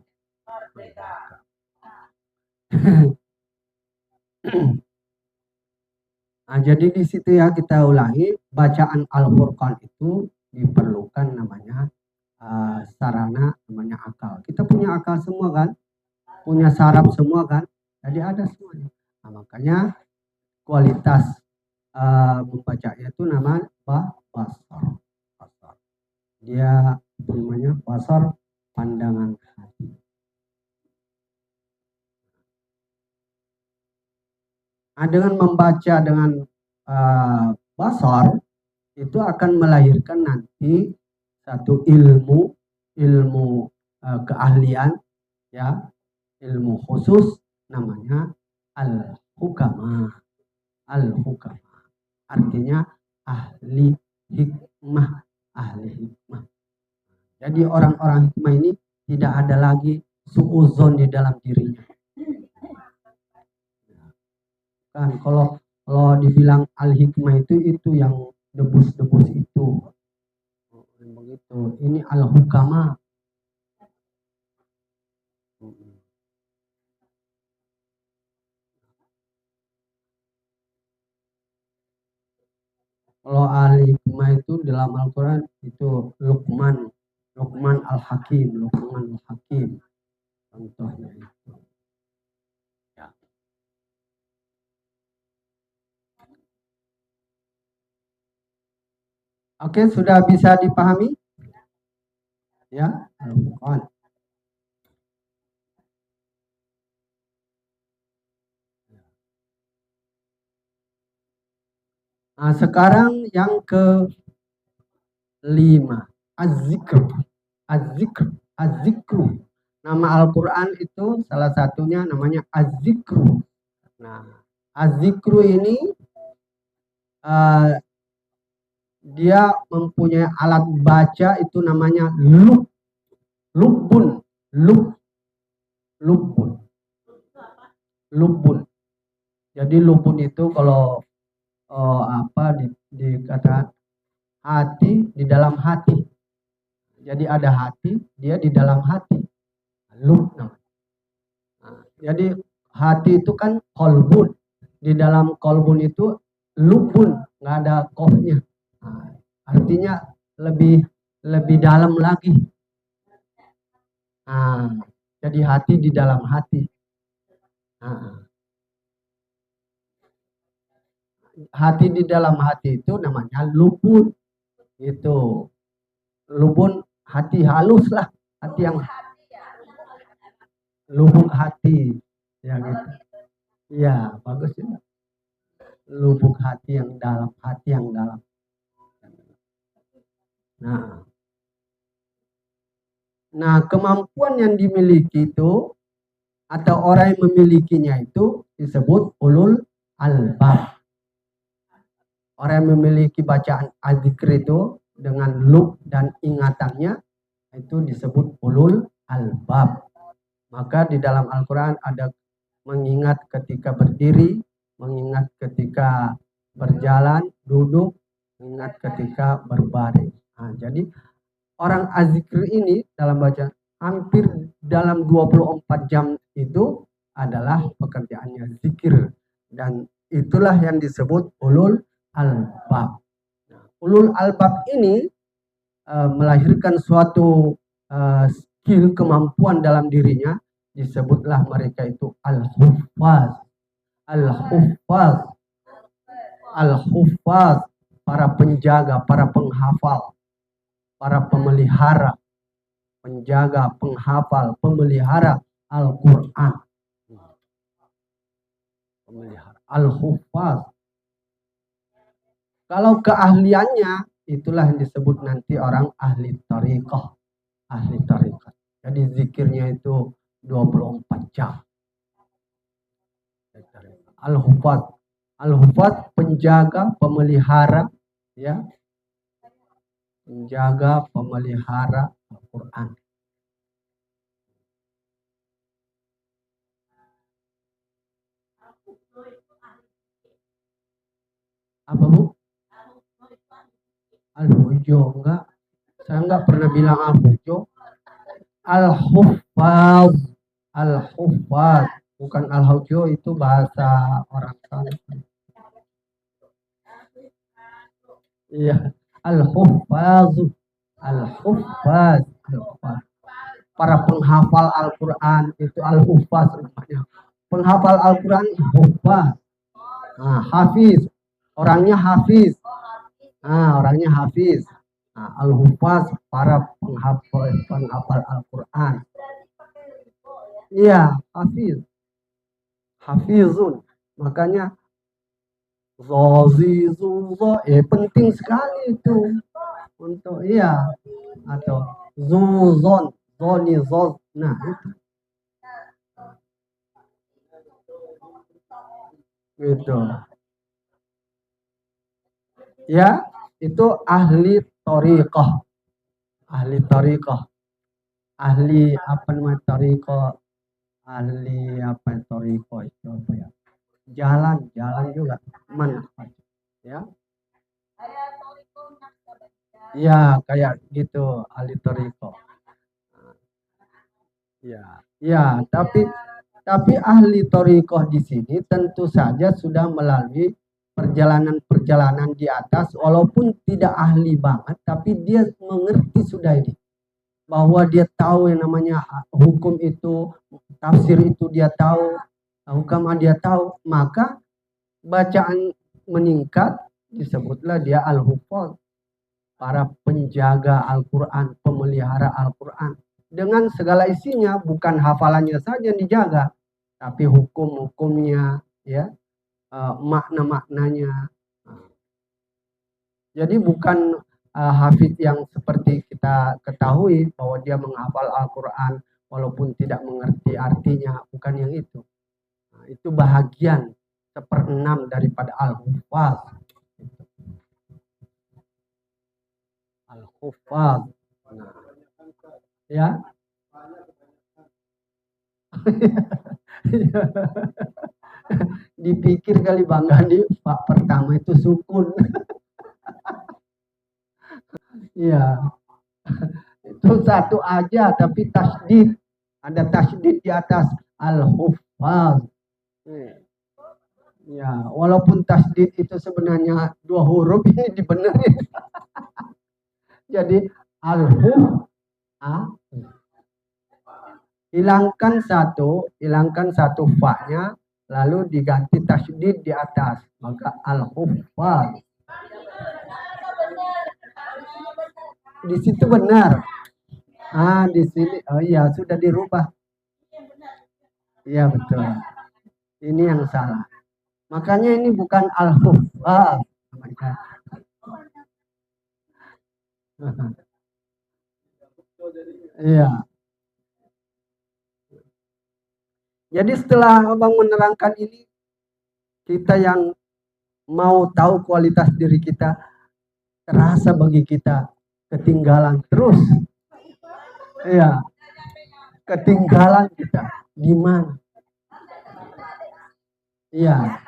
A: Nah, jadi di situ ya kita ulangi, bacaan Al-Furqan itu diperlukan namanya sarana, namanya akal. Kita punya akal semua kan, punya saraf semua kan, jadi ada semuanya. Nah, makanya kualitas membacanya itu namanya basar. Dia namanya basar, pandangan hati. Nah, dengan membaca dengan basar itu akan melahirkan nanti satu ilmu keahlian, ya, ilmu khusus namanya al-hukama. Al-hukama artinya ahli hikmah, ahli hikmah. Jadi orang-orang hikmah ini tidak ada lagi suuzon di dalam dirinya. Kan kalau dibilang al-hikmah itu yang debus-debus itu. Begitu. Ini al-hukama. Kalau al-hikmah itu dalam Al-Quran itu Luqman al-Hakim, Luqman al-Hakim. Contohnya itu. Ya. Oke, sudah bisa dipahami? Ya, Al-Quran. Nah, sekarang yang ke 5, az-zikru. Nama Al-Quran itu salah satunya namanya az-zikru. Nah, az-zikru ini dia mempunyai alat baca itu namanya lubun. Jadi lubun itu kalau dikata hati, di dalam hati. Jadi ada hati, dia di dalam hati. Lub namanya. Nah, jadi hati itu kan kolbun. Di dalam kolbun itu lubun, nggak ada kohnya. Nah, artinya lebih dalam lagi. Nah, jadi hati di dalam hati. Nah, hati di dalam hati itu namanya lubun. Itu lubun, hati halus lah, hati yang lubuk hati, ya gitu. Iya, bagus ya. Lubuk hati yang dalam, hati yang dalam. Nah, kemampuan yang dimiliki itu atau orang yang memilikinya itu disebut ulul albab. Orang yang memiliki bacaan az-zikr itu dengan lub dan ingatannya itu disebut ulul albab. Maka di dalam Al-Quran ada mengingat ketika berdiri, mengingat ketika berjalan, duduk, mengingat ketika berbaring. Nah, jadi orang az-zikr ini dalam bacaan hampir dalam 24 jam itu adalah pekerjaannya zikir. Dan itulah yang disebut ulul albab. Nah, ulul albab ini melahirkan suatu skill, kemampuan dalam dirinya, disebutlah mereka itu al-huffaz. Al-huffaz. Al-huffaz, para penjaga, para penghafal, para pemelihara, penjaga, penghafal, pemelihara Al-Quran. Pemelihara al-huffaz. Kalau keahliannya, itulah yang disebut nanti orang ahli tariqah. Ahli tariqah. Jadi zikirnya itu 24 jam. Al-Hufaz. Al-Hufaz penjaga, pemelihara, ya. Penjaga, pemelihara Al-Quran. Apa Bu? Al-Hujo, enggak. Saya enggak pernah bilang Al-Hujo. Al-Huffaz. Al-Huffaz. Bukan al-hujjo, itu bahasa orang sana. Iya, al-huffaz, al-huffaz, al-huffaz. Para penghafal Al-Quran itu al-huffaz namanya. Penghafal Al-Quran huffaz. Nah, hafiz, orangnya hafiz. Nah, orangnya hafiz. Nah, al-huffaz para penghafal Al-Quran. Iya, hafiz. Hafizun. Makanya zozizuzo, penting sekali itu untuk iya, atau zuzon, zoni zoz. Nah, itu gitu. Ya, itu ahli thariqah. Ahli thariqah. Ahli apa namanya thariqah? Ahli apa thariqah itu apa ya? Jalan juga. Manhaj. Ya. Ya, kayak gitu ahli thariqah. Ya, ya, tapi ahli thariqah di sini tentu saja sudah melalui perjalanan-perjalanan di atas, walaupun tidak ahli banget, tapi dia mengerti sudah ini. Bahwa dia tahu yang namanya hukum itu, tafsir itu dia tahu, hukum dia tahu, maka bacaan meningkat, disebutlah dia al-huffaz, para penjaga Al-Quran, pemelihara Al-Quran. Dengan segala isinya, bukan hafalannya saja yang dijaga, tapi hukum-hukumnya, ya, makna-maknanya. Jadi bukan hafid yang seperti kita ketahui bahwa dia menghafal Al-Quran walaupun tidak mengerti artinya, bukan yang itu. Nah, itu bahagian 1/6 daripada al-huffaz. Al-huffaz. Nah, ya. Dipikir kali Bang Gandhi, Pak pertama itu sukun. Iya. Itu satu aja tapi tasdid. Ada tasdid di atas al-huffaz. Ya, walaupun tasdid itu sebenarnya 2 huruf, ini dibenerin. Jadi al-huffaz. Hilangkan satu fa-nya, lalu diganti tasdid di atas, maka al-huffaz. Di situ benar. Di sini, oh iya, sudah dirubah. Iya, betul. Ini yang salah. Makanya ini bukan al-huffaz. Iya. Jadi setelah Abang menerangkan ini, kita yang mau tahu kualitas diri kita, terasa bagi kita ketinggalan terus. Iya. Ketinggalan kita. Di mana? Iya.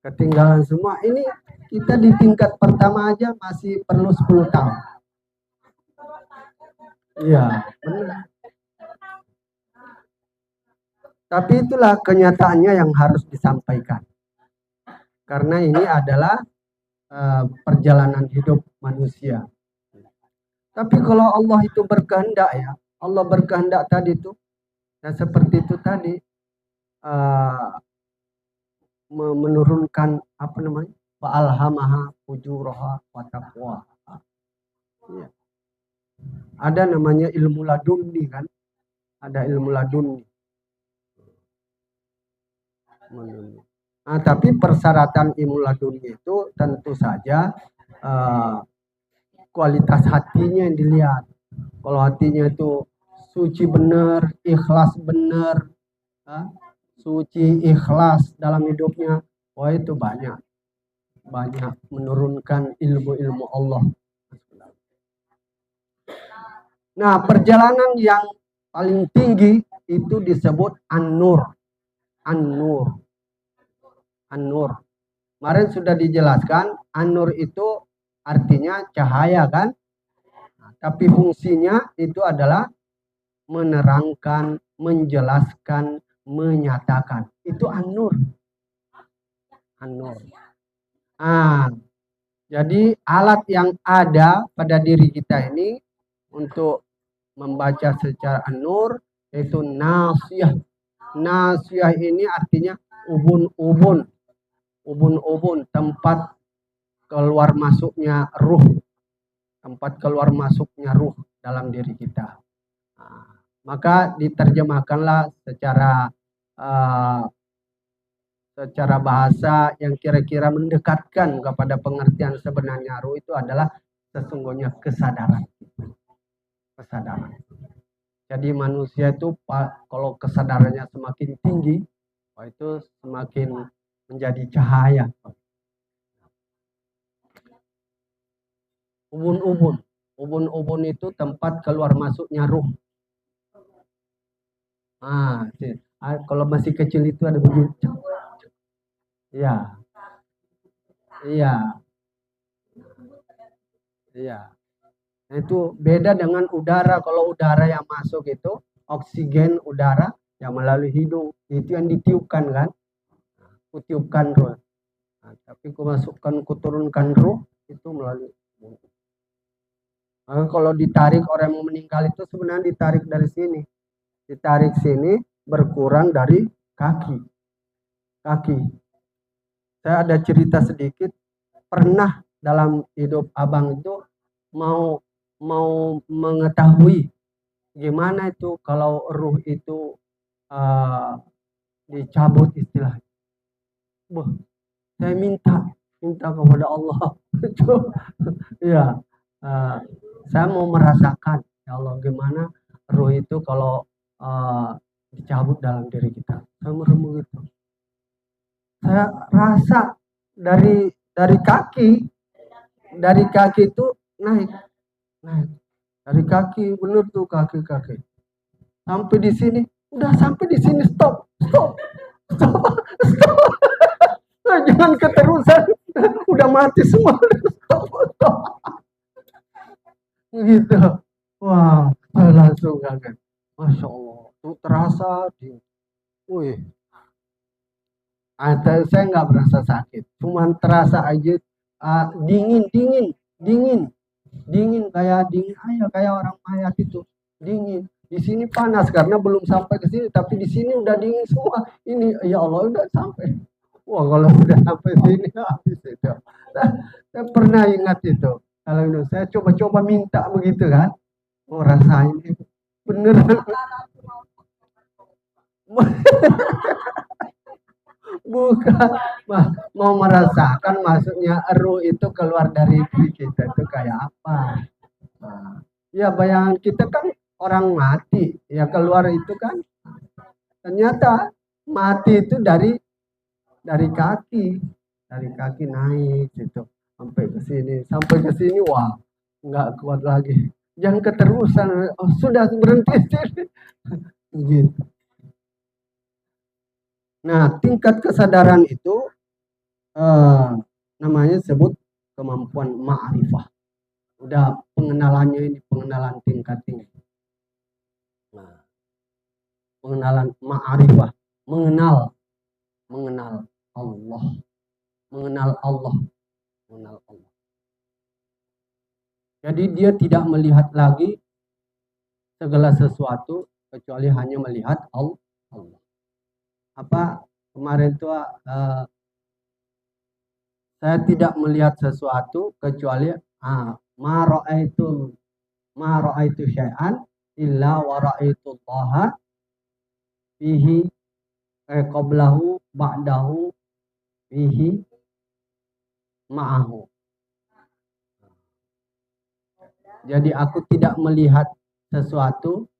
A: Ketinggalan semua. Ini kita di tingkat pertama aja masih perlu 10 tahun. Iya, benar. Tapi itulah kenyataannya yang harus disampaikan. Karena ini adalah perjalanan hidup manusia. Tapi kalau Allah itu berkehendak, ya, Allah berkehendak tadi itu, dan seperti itu tadi, menurunkan apa namanya, fa'alhamaha fujuraha wa taqwa. Ya. Ada namanya ilmu laduni kan, ada ilmu laduni. Nah, tapi persyaratan ilmu laduni itu tentu saja kualitas hatinya yang dilihat. Kalau hatinya itu suci benar, ikhlas benar, suci ikhlas dalam hidupnya, wah itu banyak menurunkan ilmu-ilmu Allah. Nah, perjalanan yang paling tinggi itu disebut an-nur. An-nur. An-nur. Kemarin sudah dijelaskan, an-nur itu artinya cahaya kan? Nah, tapi fungsinya itu adalah menerangkan, menjelaskan, menyatakan. Itu an-nur. An-nur. Jadi alat yang ada pada diri kita ini untuk membaca secara an-nur yaitu nasiyah. Nasiyah ini artinya ubun-ubun. Ubun-ubun, tempat keluar masuknya ruh. Tempat keluar masuknya ruh dalam diri kita. Maka diterjemahkanlah secara bahasa yang kira-kira mendekatkan kepada pengertian sebenarnya ruh itu adalah sesungguhnya kesadaran. Kesadaran. Jadi manusia itu kalau kesadarannya semakin tinggi, itu semakin menjadi cahaya. Ubun-ubun. Ubun-ubun itu tempat keluar masuknya ruh. Kalau masih kecil itu ada begitu. Iya. Iya. Iya. Itu beda dengan udara. Kalau udara yang masuk itu oksigen udara yang melalui hidung. Itu yang ditiupkan kan. Kutiupkan ruh. Tapi kuturunkan ruh itu melalui mulut. Kalau ditarik orang yang meninggal itu sebenarnya ditarik dari sini. Ditarik sini berkurang dari kaki. Saya ada cerita sedikit. Pernah dalam hidup abang itu mau mengetahui gimana itu kalau ruh itu dicabut istilahnya. Saya minta kepada Allah. Ya, saya mau merasakan ya Allah gimana ruh itu kalau dicabut dalam diri kita. Saya meremung itu. Saya rasa dari kaki itu naik dari kaki, bener tuh kaki sampai di sini, udah sampai di sini stop jangan keterusan, udah mati semua, stop gitu. Wah, saya langsung kaget, masya Allah, tuh terasa wih. Saya nggak berasa sakit, cuman terasa aja dingin kayak orang mayat itu dingin. Di sini panas karena belum sampai ke sini, tapi di sini udah dingin semua. Ini ya Allah udah sampai. Wah kalau udah sampai sini habis itu. Saya pernah ingat itu. Kalau itu saya coba minta begitu kan, rasain itu bener. Bukan, mau merasakan maksudnya ruh itu keluar dari diri kita itu kayak apa. Ya bayangan kita kan orang mati, ya keluar itu kan. Ternyata mati itu dari kaki naik gitu sampai ke sini wah nggak kuat lagi. Jangan keterusan, sudah berhenti gitu. Nah, tingkat kesadaran itu namanya sebut kemampuan ma'rifah. Udah pengenalannya ini pengenalan tingkat tinggi. Nah, pengenalan ma'rifah, mengenal Allah. Mengenal Allah. Jadi dia tidak melihat lagi segala sesuatu kecuali hanya melihat Allah. Apa kemarin itu saya tidak melihat sesuatu kecuali ma ra'aitu syai'an illa wa ra'aitu Allah fihi qablahu ba'dahu fihi ma'ahu. Jadi aku tidak melihat sesuatu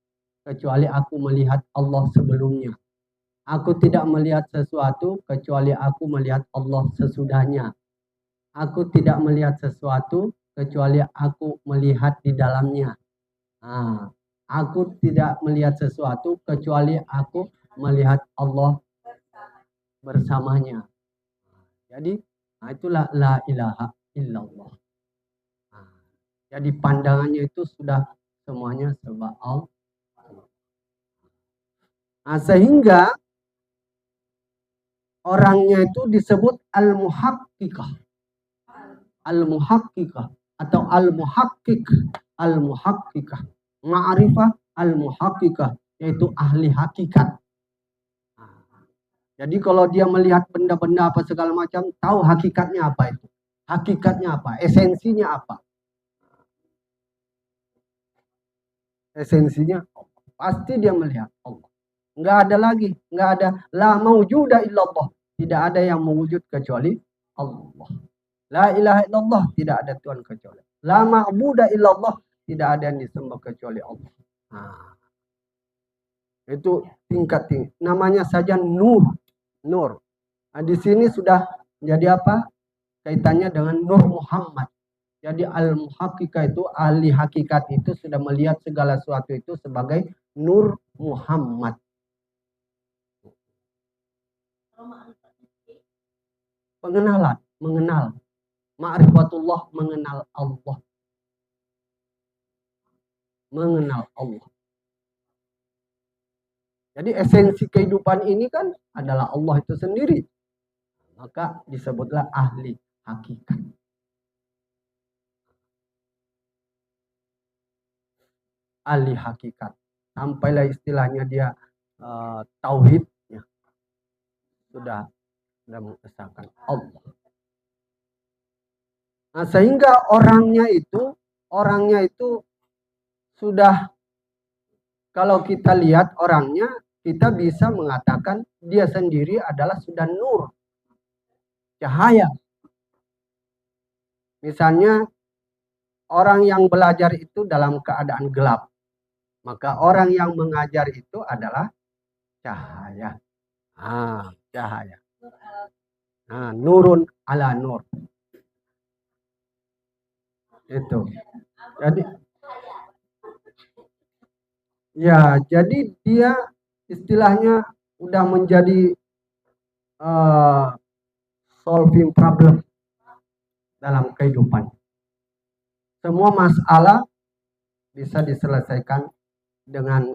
A: kecuali aku melihat Allah sebelumnya. Aku tidak melihat sesuatu kecuali aku melihat Allah sesudahnya. Aku tidak melihat sesuatu kecuali aku melihat di dalamnya. Aku tidak melihat sesuatu kecuali aku melihat Allah bersamanya. Jadi itulah la ilaha illallah. Jadi pandangannya itu sudah semuanya serba Allah. Sehingga orangnya itu disebut al-muhaqqiqah. Al-muhaqqiqah atau al-muhaqqiq. Al-muhaqqiqah. Ma'rifah al-muhaqqiqah, yaitu ahli hakikat. Jadi kalau dia melihat benda-benda apa segala macam, tahu hakikatnya apa itu. Hakikatnya apa, esensinya apa. Esensinya pasti dia melihat Allah. Enggak ada lagi, enggak ada la maujuda illallah. Tidak ada yang mewujud kecuali Allah. La ilaha illallah, tidak ada Tuhan kecuali. La ma'buda illallah, tidak ada yang disembah kecuali Allah. Nah, itu tingkat tinggi. Namanya saja nur. Nur. Nah, di sini sudah menjadi apa? Kaitannya dengan Nur Muhammad. Jadi al-muhaqqiqah itu, ahli hakikat itu sudah melihat segala sesuatu itu sebagai Nur Muhammad. Pengenalan, mengenal. Ma'rifatullah, mengenal Allah. Mengenal Allah. Jadi esensi kehidupan ini kan adalah Allah itu sendiri. Maka disebutlah ahli hakikat. Ahli hakikat. Sampailah istilahnya dia tauhid, ya. Sudah mengesahkan Allah. Nah, sehingga orangnya itu sudah, kalau kita lihat orangnya, kita bisa mengatakan dia sendiri adalah sudah nur, cahaya. Misalnya orang yang belajar itu dalam keadaan gelap, maka orang yang mengajar itu adalah cahaya. Cahaya. Nurun ala nur. Itu. Jadi dia istilahnya udah menjadi solving problem dalam kehidupan. Semua masalah bisa diselesaikan dengan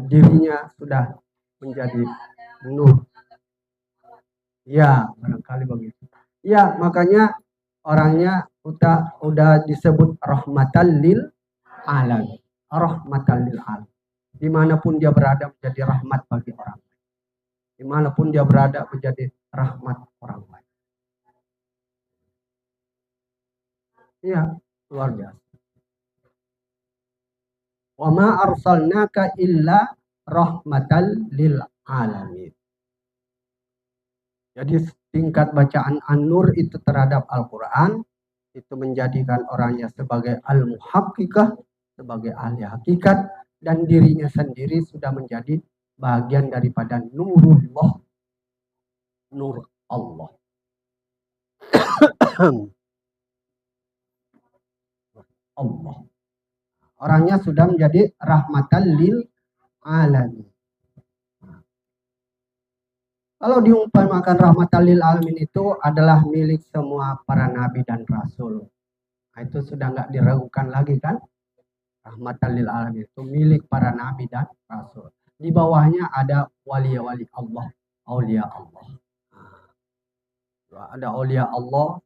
A: dirinya sudah menjadi nur. Ya, barangkali begitu. Ya, makanya orangnya udah disebut rahmatan lil alamin. Rahmatan lil alamin. Dimanapun dia berada menjadi rahmat bagi orang lain. Dimanapun dia berada menjadi rahmat orang lain. Ya, luar biasa. Wa ma arsalnaka illa rahmatan lil alamin. Jadi tingkat bacaan An-Nur itu terhadap Al-Quran itu menjadikan orangnya sebagai al-muhaqqiqah, sebagai ahli hakikat, dan dirinya sendiri sudah menjadi bagian daripada nurullah, nur Allah. Allah. Orangnya sudah menjadi rahmatan lil alamin. Kalau diumpamakan rahmatan lil alamin itu adalah milik semua para nabi dan rasul. Nah, itu sudah nggak diragukan lagi kan? Rahmatan lil alamin itu milik para nabi dan rasul. Di bawahnya ada wali-wali Allah, aulia Allah. Ada aulia Allah.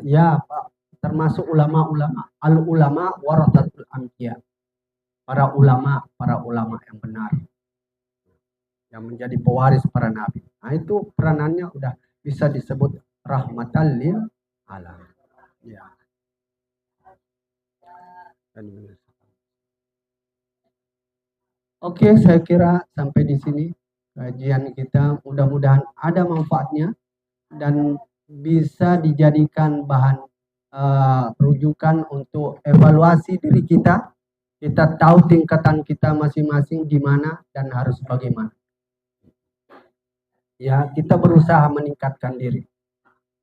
A: Ya, Pak, termasuk ulama-ulama. Al-ulama warathatul anbiya. Para ulama yang benar, yang menjadi pewaris para nabi. Nah, itu peranannya udah bisa disebut rahmatan lil alamin. Ya. Oke, saya kira sampai di sini kajian kita. Mudah-mudahan ada manfaatnya dan bisa dijadikan bahan rujukan untuk evaluasi diri kita. Kita tahu tingkatan kita masing-masing di mana dan harus bagaimana. Ya, kita berusaha meningkatkan diri.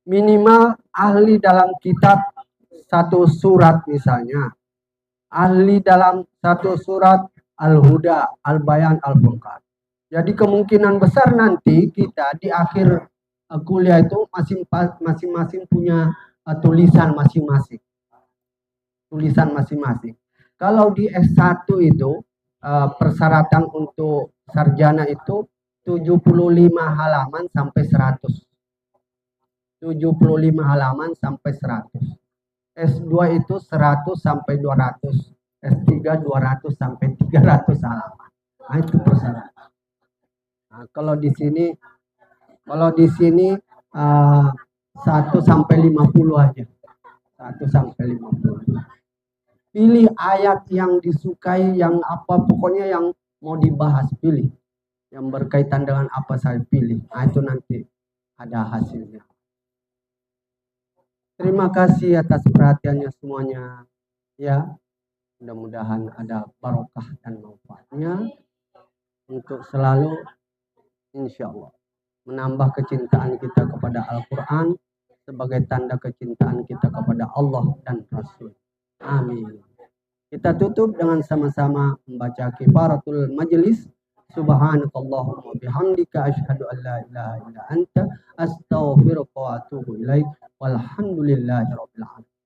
A: Minimal ahli dalam kitab satu surat misalnya. Ahli dalam satu surat Al-Huda, Al-Bayan, Al-Furqan. Jadi kemungkinan besar nanti kita di akhir kuliah itu masing-masing punya tulisan masing-masing. Tulisan masing-masing. Kalau di S1 itu persyaratan untuk sarjana itu 75 halaman sampai 100. 75 halaman sampai 100. S2 itu 100 sampai 200. S3 200 sampai 300 halaman. Nah, itu persyaratan. Nah, kalau di sini 1 sampai 50 aja. 1 sampai 50. Pilih ayat yang disukai, yang apa, pokoknya yang mau dibahas, pilih. Yang berkaitan dengan apa saya pilih. Nah, itu nanti ada hasilnya. Terima kasih atas perhatiannya semuanya. Ya, mudah-mudahan ada barokah dan manfaatnya untuk selalu, insya Allah, menambah kecintaan kita kepada Al-Quran sebagai tanda kecintaan kita kepada Allah dan Rasul. Amin. Kita tutup dengan sama-sama membaca kifaratul majlis. Subhanakallahumma bihamdika asyhadu an la ilaha illa anta astaghfiruka wa atubu ilaik. Walhamdulillahi rabbil alamin.